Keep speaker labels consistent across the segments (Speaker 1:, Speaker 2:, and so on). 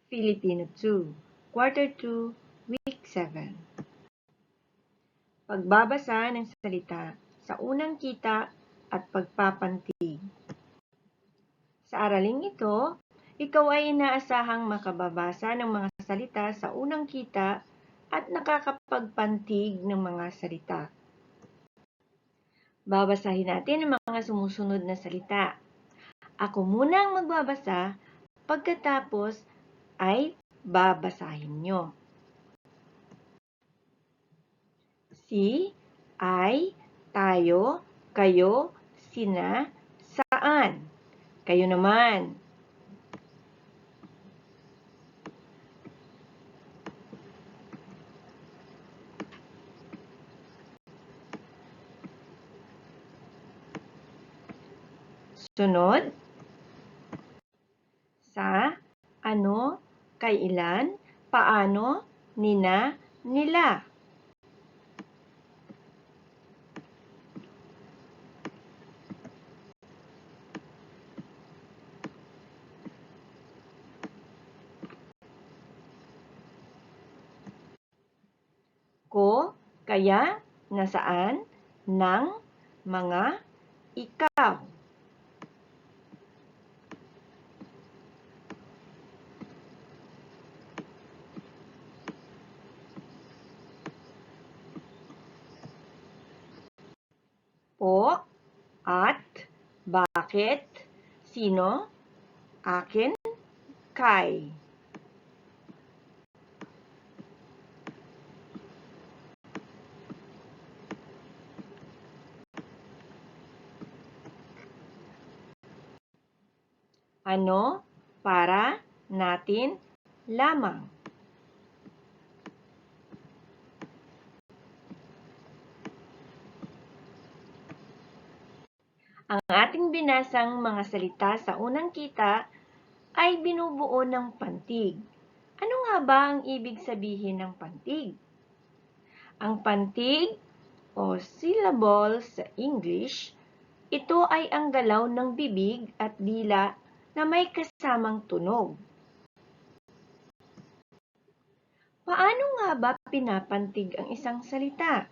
Speaker 1: Filipino 2, Quarter 2, Week 7. Pagbabasa ng salita sa unang kita at pagpapantig. Sa araling ito, ikaw ay inaasahang makababasa ng mga salita sa unang kita at nakakapagpantig ng mga salita. Babasahin natin ang mga sumusunod na salita. Ako muna ang magbabasa, pagkatapos ay babasahin nyo. Si, ay, tayo, kayo, sina, saan. Kayo naman. Sunod. Sa, ano, kailan, paano, nina, nila. Ko, kaya, nasaan, ng, mga, ikaw. Po, at, bakit, sino, akin, kay. Ano, para, natin, lamang. Ang ating binasang mga salita sa unang kita ay binubuo ng pantig. Ano nga ba ang ibig sabihin ng pantig? Ang pantig o syllable sa English, ito ay ang galaw ng bibig at dila na may kasamang tunog. Paano nga ba pinapantig ang isang salita?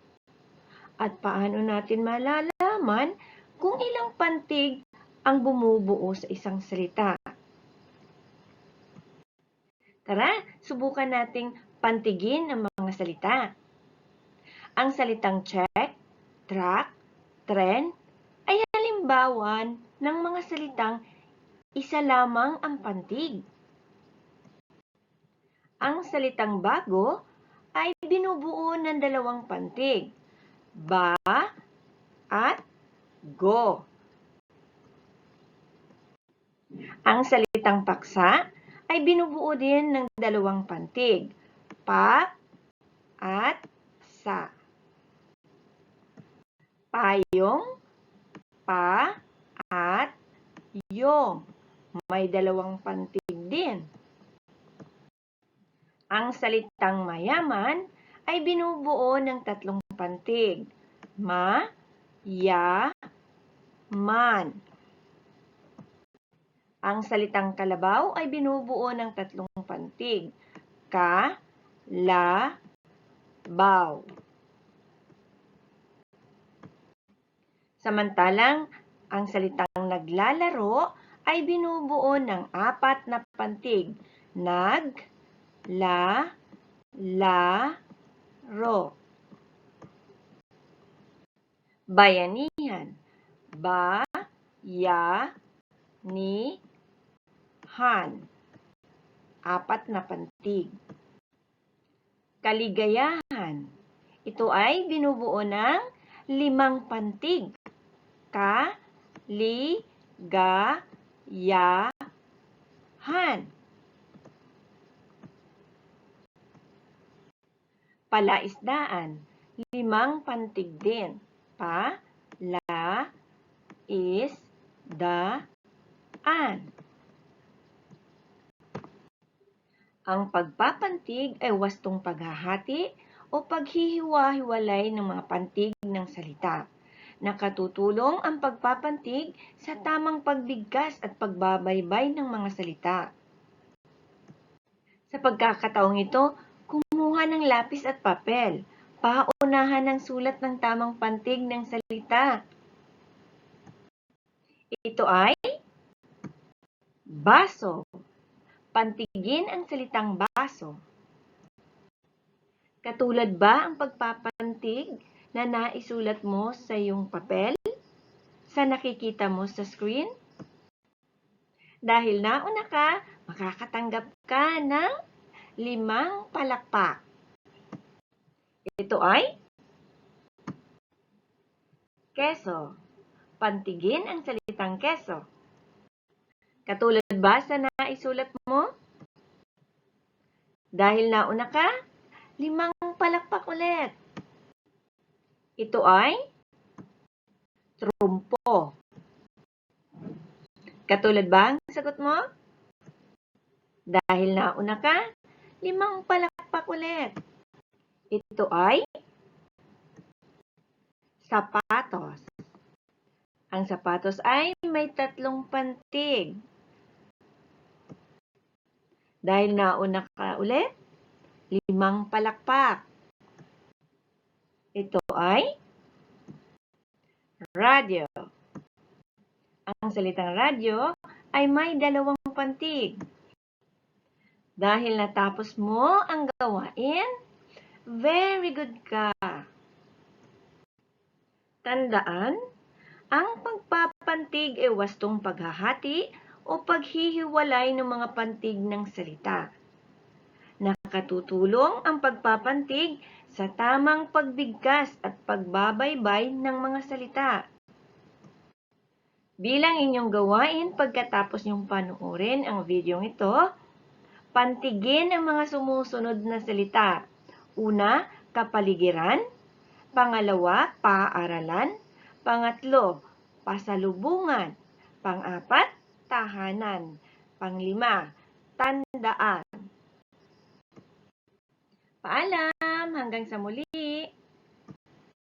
Speaker 1: At paano natin malalaman kung ilang pantig ang bumubuo sa isang salita? Tara, subukan nating pantigin ang mga salita. Ang salitang check, track, tren ay halimbawa ng mga salitang isa lamang ang pantig. Ang salitang bago ay binubuo ng dalawang pantig, ba at go. Ang salitang paksa ay binubuo din ng dalawang pantig, pa at sa. Payong, pa at yung. May dalawang pantig din. Ang salitang mayaman ay binubuo ng tatlong pantig, ma, ya, man. Ang salitang kalabaw ay binubuo ng tatlong pantig, ka, la, baw. Samantalang, ang salitang naglalaro ay binubuo ng apat na pantig, nag, la, ro. Bayanihan, ba, ya, ni, han. Apat na pantig. Kaligayahan, ito ay binubuo ng 5 pantig, ka, li, ga, ya, han. Palaisdaan, 5 pantig din, pa, la, is, da, an. Ang pagpapantig ay wastong paghahati o paghihiwa-hiwalay ng mga pantig ng salita. Nakatutulong ang pagpapantig sa tamang pagbigkas at pagbabaybay ng mga salita. Sa pagkakataong ito, kumuha ng lapis at papel. Paunahan ng sulat ng tamang pantig ng salita. Ito ay baso. Pantigin ang salitang baso. Katulad ba ang pagpapantig na naisulat mo sa iyong papel? Sa nakikita mo sa screen? Dahil nauna ka, makakatanggap ka ng 5 palakpak. Ito ay keso. Pantigin ang salitang keso. Katulad ba sa naisulat mo? Dahil nauna ka, 5 palakpak ulit. Ito ay trumpo. Katulad ba ang sagot mo? Dahil nauna ka, 5 palakpak ulit. Ito ay sapatos. Ang sapatos ay may 3 pantig. Dahil nauna ka ulit, 5 palakpak. Ito ay radyo. Ang salitang radyo ay may 2 pantig. Dahil natapos mo ang gawain, very good ka. Tandaan, ang pagpapantig ay wastong paghahati o paghihiwalay ng mga pantig ng salita. Nakatutulong ang pagpapantig sa tamang pagbigkas at pagbabaybay ng mga salita. Bilang inyong gawain pagkatapos niyong panuorin ang video ito, pantigin ang mga sumusunod na salita. Una, kapaligiran. Pangalawa, paaralan. Pangatlo, pasalubungan. Pang-apat, tahanan. Panglima, tandaan. Paalam! Hanggang sa muli!